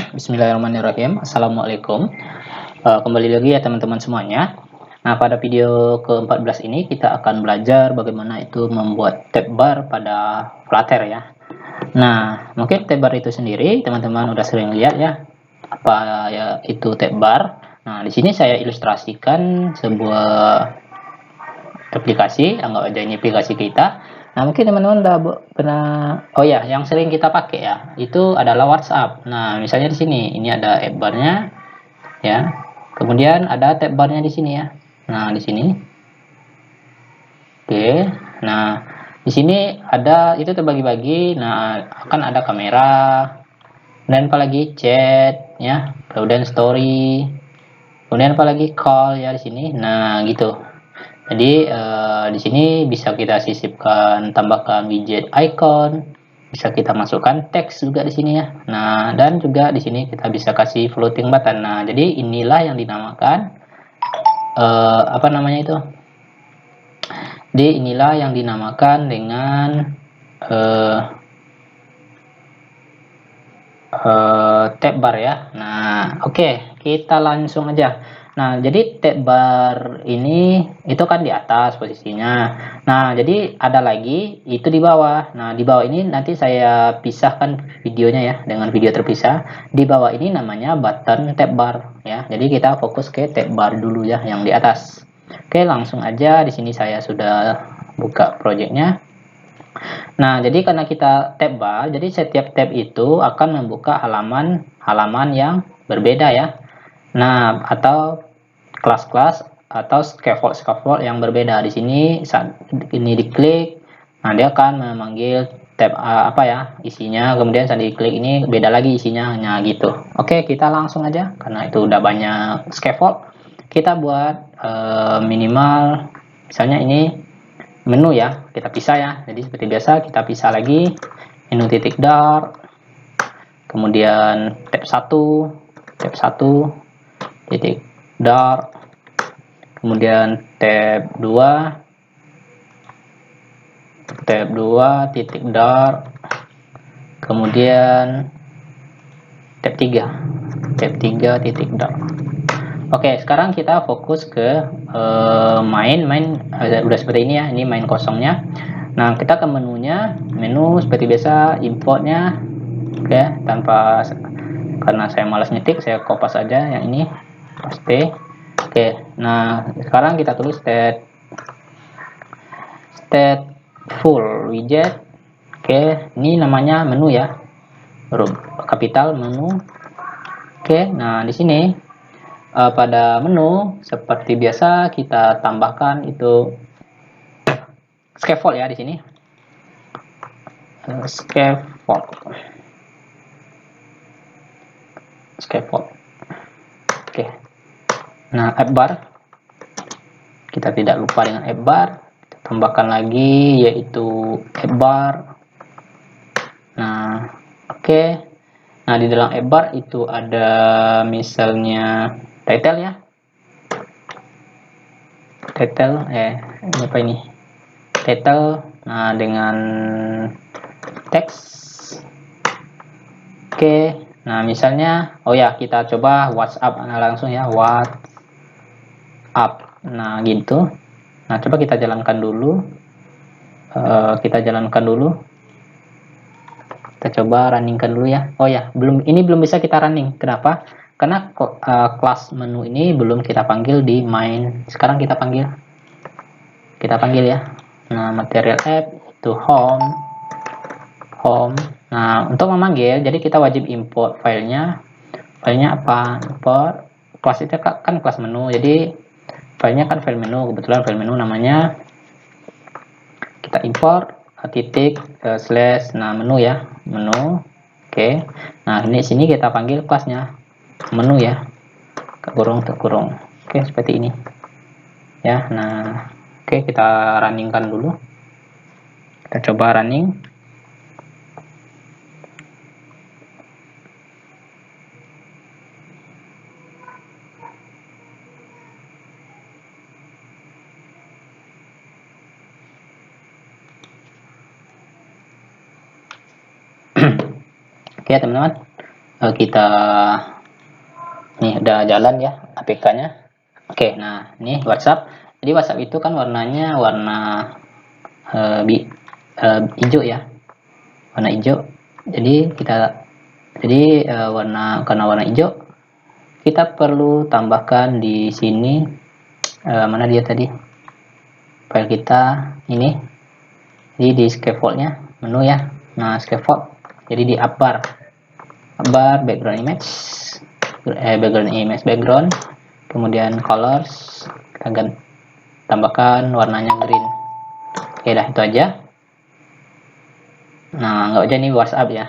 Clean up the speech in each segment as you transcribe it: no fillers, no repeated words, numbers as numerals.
Bismillahirrahmanirrahim. Assalamualaikum. Kembali lagi ya teman-teman semuanya. Nah, pada video ke-14 ini kita akan belajar bagaimana itu membuat tab bar pada Flutter ya. Nah, mungkin tab bar itu sendiri teman-teman udah sering lihat ya. Apa ya itu tab bar? Nah, di sini saya ilustrasikan sebuah aplikasi, anggap aja ini aplikasi kita. Nah, mungkin teman-teman udah pernah, oh ya, yang sering kita pakai ya, itu adalah WhatsApp. Nah, misalnya di sini, ini ada app barnya, ya. Kemudian ada tab barnya di sini ya. Nah, di sini, oke. Nah, di sini ada itu terbagi-bagi. Nah, akan ada kamera, dan apalagi chat, ya, kemudian story, kemudian apalagi call ya di sini. Nah, gitu. Jadi di sini bisa kita sisipkan, tambahkan widget icon, bisa kita masukkan teks juga di sini ya. Nah, dan juga di sini kita bisa kasih floating button. Nah, jadi inilah yang dinamakan apa namanya itu? Jadi inilah yang dinamakan dengan uh, tab bar ya. Nah, oke, kita langsung aja. Nah, jadi tab bar ini itu kan di atas posisinya. Nah, jadi ada lagi itu di bawah. Nah, di bawah ini nanti saya pisahkan videonya ya dengan video terpisah. Di bawah ini namanya button tab bar ya. Jadi kita fokus ke tab bar dulu ya yang di atas. Oke, langsung aja di sini saya sudah buka projectnya. Nah, jadi karena kita tab bar, jadi setiap tab itu akan membuka halaman yang berbeda ya. Nah, atau kelas-kelas atau scaffold yang berbeda. Di sini saat ini diklik, nah dia akan memanggil tab apa ya isinya. Kemudian saat diklik ini beda lagi isinya, nah gitu. Oke, kita langsung aja karena itu udah banyak scaffold. Kita buat minimal, misalnya ini menu ya, kita pisah ya. Jadi seperti biasa kita pisah lagi menu titik dart, kemudian tab 1 titik dart, kemudian tab 2 titik dart, kemudian tab 3 titik dart. Oke, sekarang kita fokus ke main udah seperti ini ya, ini main kosongnya. Nah, kita ke menunya, menu seperti biasa, importnya, oke, tanpa, karena saya malas ngetik, saya kopas aja yang ini, paste. Oke, nah sekarang kita tulis stateful widget. Oke, ini namanya menu ya, huruf kapital menu. Oke, nah di sini pada menu seperti biasa kita tambahkan itu scaffold ya di sini. Scaffold. Oke. Nah, app bar. Kita tidak lupa dengan app bar. Kita tambahkan lagi yaitu app bar. Nah, oke. Nah, di dalam app bar itu ada misalnya title ya. Title ini apa ini? Title, nah dengan teks. Oke, nah misalnya, oh ya kita coba WhatsApp langsung ya, WhatsApp. Nah gitu. Nah coba kita jalankan dulu. Kita coba runningkan dulu ya. Oh ya, ini belum bisa kita running. Kenapa? Karena kelas menu ini belum kita panggil di main. Sekarang kita panggil ya. Nah, material app itu home. Nah, untuk memanggil, jadi kita wajib import filenya. Filenya apa? Import kelas itu kan kelas menu. Jadi filenya kan file menu. Kebetulan file menu namanya, kita import titik slash, nah menu ya, menu. Oke. Nah, ini sini kita panggil kelasnya menu ya. Kurung. Oke, seperti ini. Ya, nah, oke kita runningkan dulu. Kita coba running. Oke teman-teman, kita nih udah jalan ya APK-nya. Oke, nah ini WhatsApp. Jadi WhatsApp itu kan warnanya warna hijau ya, warna hijau. Jadi karena warna hijau, kita perlu tambahkan di sini mana dia tadi file kita ini. Jadi di scaffoldnya menu ya. Nah scaffold. Jadi di upbar background background, kemudian colors kita tambahkan warnanya green. Oke dah, itu aja. Nah nggak aja nih WhatsApp ya.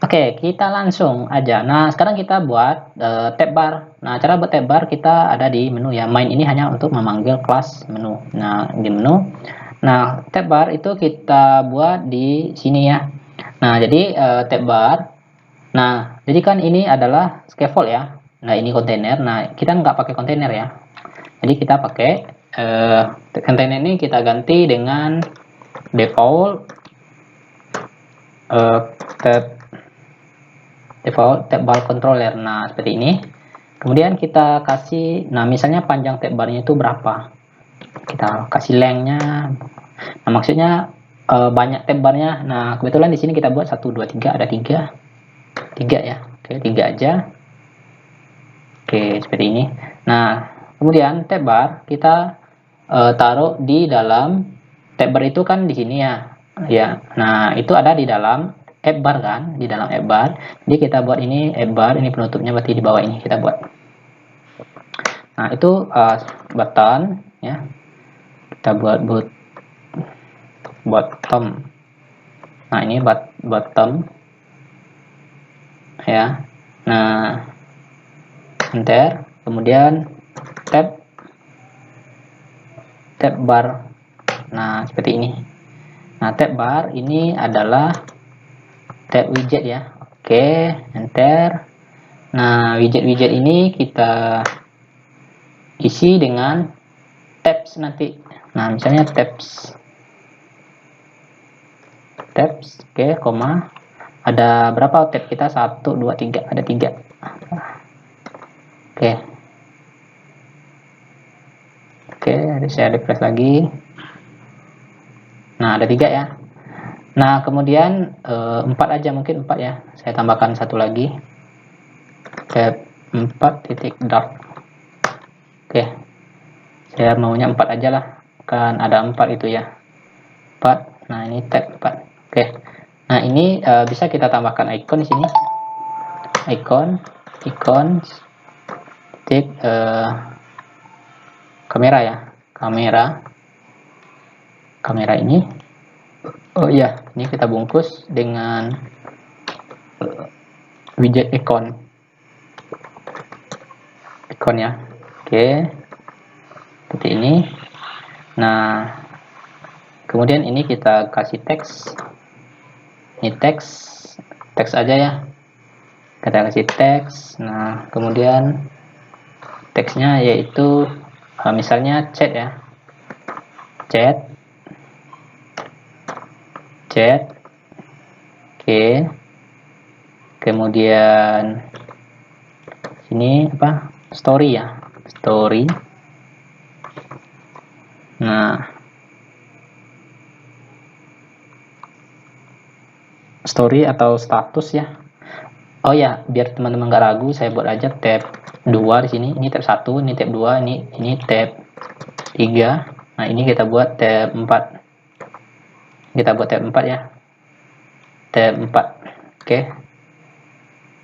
Oke, kita langsung aja. Nah sekarang kita buat tab bar. Nah cara buat tab bar kita ada di menu ya. Main ini hanya untuk memanggil kelas menu. Nah di menu. Nah tab bar itu kita buat di sini ya. Nah jadi tab bar. Nah jadi kan ini adalah scaffold ya. Nah ini kontainer. Nah kita nggak pakai kontainer ya. Jadi kita pakai kontainer ini kita ganti dengan default tab bar controller. Nah seperti ini. Kemudian kita kasih, nah misalnya panjang tab barnya itu berapa, kita kasih lengthnya. Nah maksudnya banyak tab barnya. Nah kebetulan di sini kita buat 1 2 3, ada 3 ya. Oke, 3 aja. Oke, seperti ini. Nah kemudian tab bar kita taruh di dalam tab bar itu kan di sini ya. Nah itu ada di dalam app bar kan, di dalam app bar. Jadi kita buat ini app bar, ini penutupnya berarti di bawah ini kita buat. Nah itu button ya, kita buat bottom. Nah ini bottom ya. Nah enter, kemudian tab bar. Nah seperti ini. Nah tab bar ini adalah tab widget ya. Oke, enter. Nah widget ini kita isi dengan tabs nanti. Nah misalnya tabs, oke, koma, ada berapa tab kita, 1 2 3, ada 3. Oke, saya refresh lagi. Nah ada 3 ya. Nah kemudian 4 aja, mungkin 4 ya, saya tambahkan satu lagi, tab 4 titik dark. Oke, saya maunya 4 aja lah, kan ada 4 itu ya, 4. Nah ini tab 4. Oke, nah ini bisa kita tambahkan icon di sini, icon titik kamera ya, kamera ini. Oh iya, ini kita bungkus dengan widget icon ya. Oke, seperti ini. Nah kemudian ini kita kasih teks, ini teks aja ya, kita kasih teks. Nah kemudian teksnya yaitu misalnya chat ya, chat. Oke, kemudian sini apa, story ya, story. Nah story atau status ya. Oh ya, biar teman-teman gak ragu, saya buat aja tab 2 di sini. Ini tab 1, ini tab 2, ini tab 3. Nah ini kita buat tab 4. Kita buat tab 4 ya, tab 4. Oke,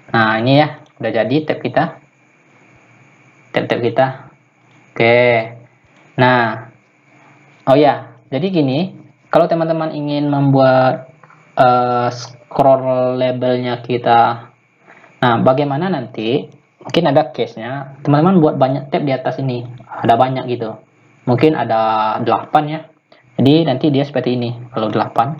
nah ini ya udah jadi tab kita, Oke, nah oh ya, jadi gini, kalau teman-teman ingin membuat scroll labelnya kita, nah bagaimana nanti, mungkin ada case-nya teman-teman buat banyak tab di atas ini, ada banyak gitu, mungkin ada 8 ya. Jadi nanti dia seperti ini, kalau 8,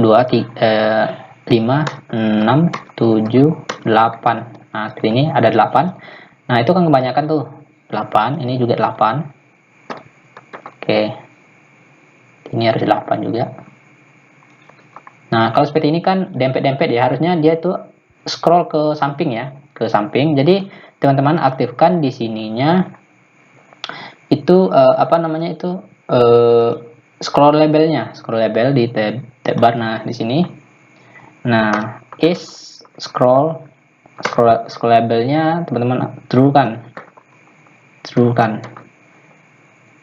2, 3, 5, 6, 7, 8. Nah seperti ini ada 8. Nah itu kan kebanyakan tuh 8, ini juga 8. Oke, ini harus 8 juga. Nah kalau seperti ini kan dempet-dempet ya, harusnya dia tuh scroll ke samping ya, ke samping. Jadi teman-teman aktifkan di sininya itu apa namanya itu scroll label di tab bar. Nah di sini, nah is scroll labelnya teman-teman true kan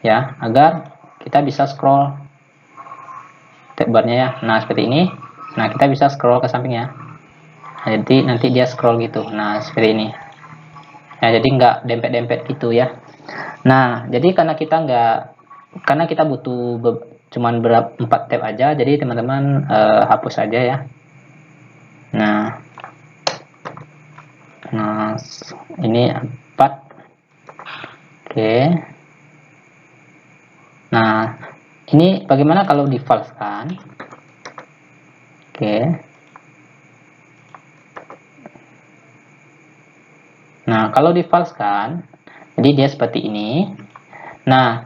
ya, agar kita bisa scroll tab barnya ya. Nah seperti ini. Nah kita bisa scroll ke samping ya. Nah, jadi nanti dia scroll gitu. Nah seperti ini. Nah jadi nggak dempet-dempet gitu ya. Nah jadi karena kita butuh cuman 4 tab aja, jadi teman-teman hapus aja ya. Nah ini 4. Oke. Nah ini bagaimana kalau di false kan? Oke. Nah kalau di false kan, jadi dia seperti ini. Nah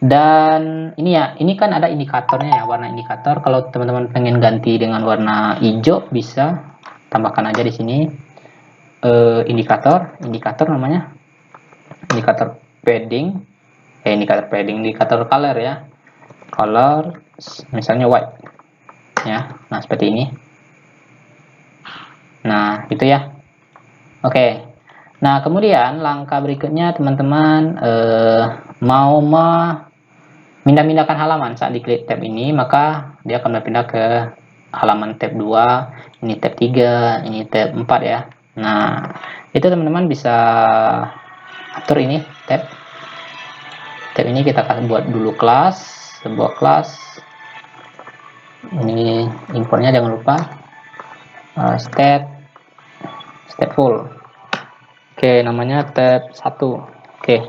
dan ini ya, ini kan ada indikatornya ya, warna indikator. Kalau teman-teman pengen ganti dengan warna hijau, bisa tambahkan aja di sini indikator namanya, indikator padding, indikator color ya, color misalnya white ya. Nah seperti ini. Nah itu ya. Oke. Nah kemudian langkah berikutnya teman-teman mau pindah-pindahkan halaman. Saat diklik tab ini, maka dia akan berpindah ke halaman tab 2, ini tab 3, ini tab 4 ya. Nah itu teman-teman bisa atur ini tab ini. Kita akan buat dulu sebuah kelas. Ini importnya jangan lupa stateful. Oke, namanya tab 1. Oke,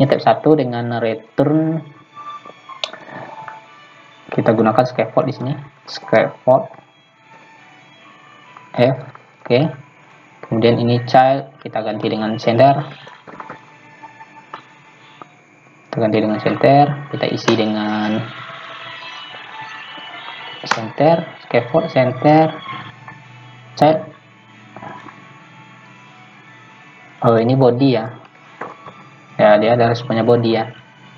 ini tab 1 dengan return, kita gunakan scaffold di sini, scaffold F. Oke, kemudian ini child kita ganti dengan center, kita isi dengan center, scaffold center, child. Oh ini body ya, dia ada responnya body ya.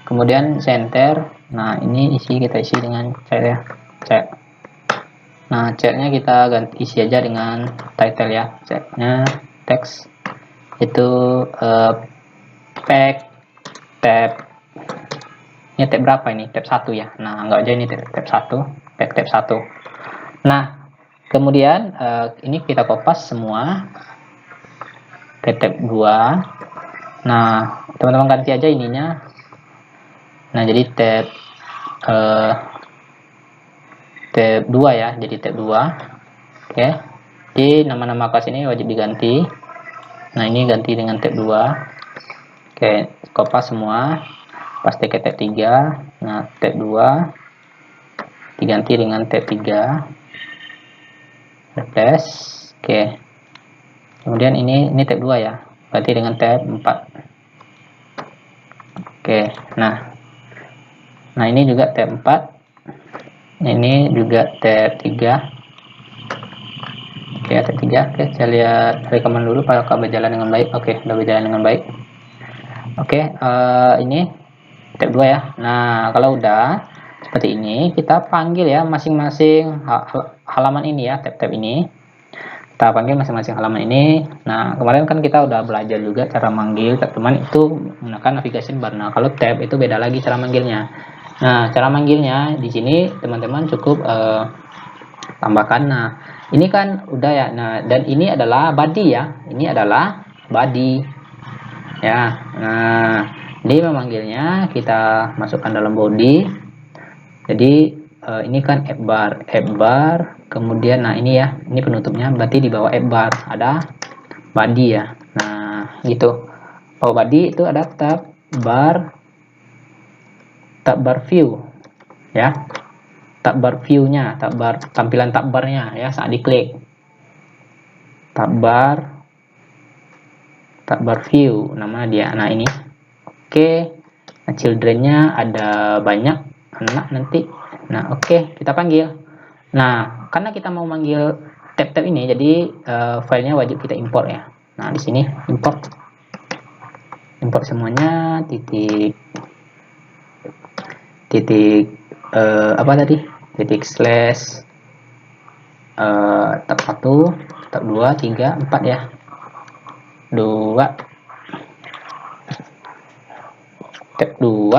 Kemudian center, nah ini kita isi dengan child ya, child. Nah chatnya kita ganti isi aja dengan title ya, chatnya text itu pack tab, ini tab berapa ini, tab 1 ya. Nah enggak aja ini tab 1, pack tab 1. Nah kemudian ini kita kopas semua ke tab 2. Nah teman-teman ganti aja ininya. Nah jadi tab 2 ya, jadi tab 2. Oke, di nama-nama kelas ini wajib diganti. Nah ini ganti dengan tab 2. Oke, kopas semua, pasti ke tab 3. Nah tab 2 diganti dengan tab 3, replace. Oke, kemudian ini tab 2 ya, ganti dengan tab 4. Oke, nah ini juga tab 4, ini juga tab 3. Oke, tab 3. Oke, saya lihat rekaman dulu apakah berjalan dengan baik. Oke, sudah berjalan dengan baik. Oke, ini tab 2 ya. Nah kalau udah seperti ini, kita panggil ya masing-masing halaman ini ya, tab-tab ini kita panggil masing-masing halaman ini. Nah kemarin kan kita udah belajar juga cara manggil teman itu menggunakan navigation bar. Nah kalau tab itu beda lagi cara manggilnya. Nah cara manggilnya di sini teman-teman cukup tambahkan. Nah ini kan udah ya. Nah dan ini adalah body ya, ini adalah body ya. Nah ini memanggilnya kita masukkan dalam body. Jadi ini kan app bar, kemudian nah ini ya, ini penutupnya, berarti di bawah app bar ada body ya. Nah gitu. Oh body itu ada tab bar view ya, tab bar view-nya, tampilan tab barnya ya saat diklik. Tab bar view nama dia. Nah ini. Oke. Nah children-nya ada banyak anak nanti. Nah oke, kita panggil. Nah karena kita mau manggil tab-tab ini, jadi filenya wajib kita import ya. Nah di sini import semuanya, titik apa tadi, titik slash tab 1, tab 2, 3, 4 ya, 2, tab 2,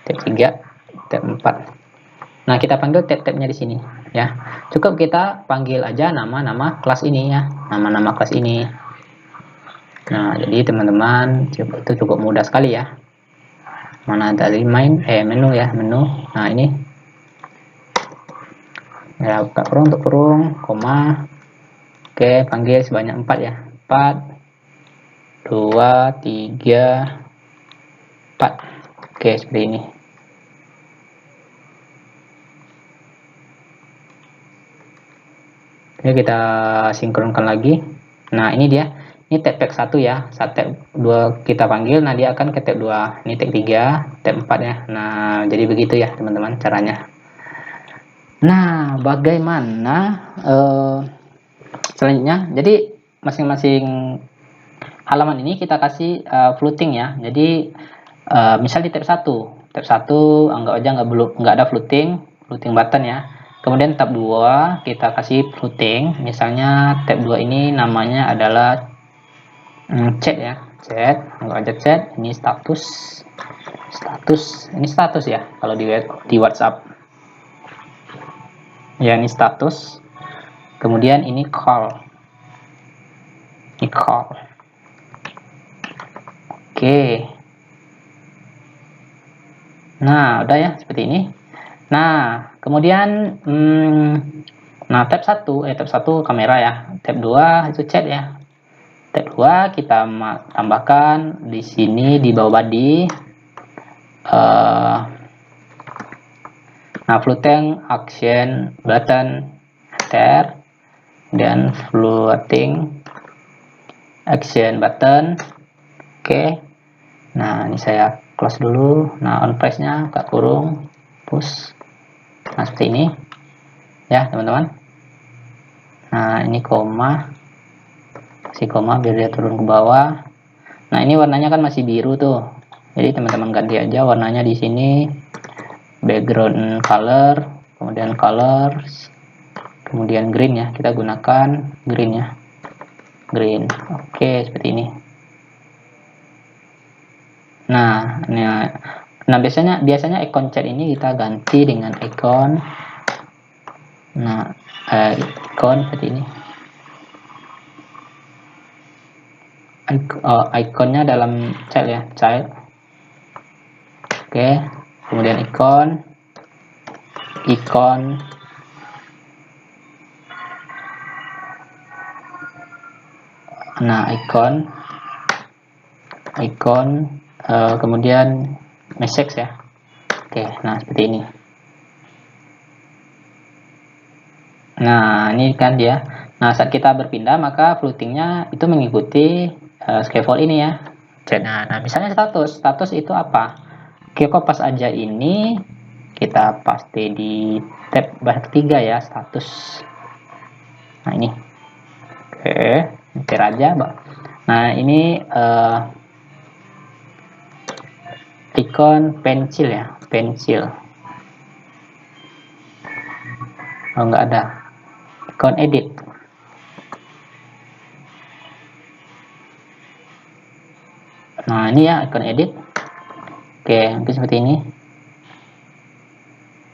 tab 3, tab 4. Nah kita panggil tab-tabnya di sini ya. Cukup kita panggil aja nama-nama kelas ini ya, nama-nama kelas ini. Nah jadi teman-teman itu cukup mudah sekali ya. Mana tadi menu ya, menu. Nah ini ya, buka kurung untuk kurung, koma. Oke, panggil sebanyak 4 ya, 4, 2, 3, 4. Oke, seperti ini. Oke, kita sinkronkan lagi. Nah ini dia, ini tab 1 ya, saat tab 2 kita panggil, nah dia akan ke tab 2, ini tab 3, tab 4 ya. Nah jadi begitu ya teman-teman caranya. Nah bagaimana selanjutnya, jadi masing-masing halaman ini kita kasih floating ya. Jadi misal di tab 1 anggap aja nggak ada floating button ya. Kemudian tab 2 kita kasih floating, misalnya tab 2 ini namanya adalah chat ya, chat, anggap aja chat. Ini status, ini status ya kalau di WhatsApp ya, ini status. Kemudian ini call, oke. Nah udah ya seperti ini. Nah kemudian nah tab 1 kamera ya, tab 2 itu chat ya. Tab 2 kita tambahkan di sini di bawah body nah floating action button enter, dan floating action button. Oke. Nah ini saya close dulu. Nah on press nya buka kurung, push. Nah seperti ini ya teman-teman. Nah ini koma, kasih koma biar dia turun ke bawah. Nah ini warnanya kan masih biru tuh, jadi teman-teman ganti aja warnanya di sini, background color, kemudian colors, kemudian green ya, kita gunakan green ya, green. Oke seperti ini. Nah biasanya icon chat ini kita ganti dengan icon, nah icon seperti ini. Ikonnya dalam chat ya, child. Oke, kemudian icon, nah icon, kemudian message ya. Oke, nah seperti ini. Nah ini kan dia. Nah saat kita berpindah maka floatingnya itu mengikuti scaffold ini ya. Nah misalnya status itu apa? Oke, kopas aja ini kita paste di tab ketiga ya, status. Nah ini, oke, enter aja, Mbak. Nah ini icon pensil ya, pensil. Oh nggak ada. Icon edit. Nah ini ya icon edit. Oke, mungkin seperti ini.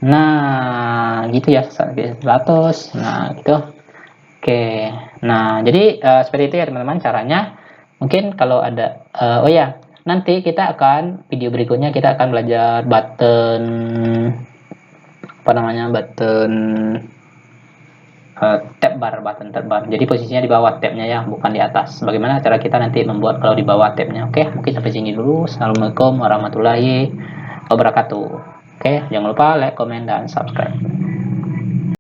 Nah gitu ya, status. Nah gitu. Oke, nah jadi seperti itu ya teman-teman caranya. Mungkin kalau ada oh ya, nanti kita akan video berikutnya kita akan belajar button apa namanya, button tab bar, button tab bar. Jadi posisinya di bawah tabnya ya, bukan di atas. Bagaimana cara kita nanti membuat kalau di bawah tabnya? Oke, mungkin sampai sini dulu. Assalamualaikum warahmatullahi wabarakatuh. Oke, jangan lupa like, comment, dan subscribe.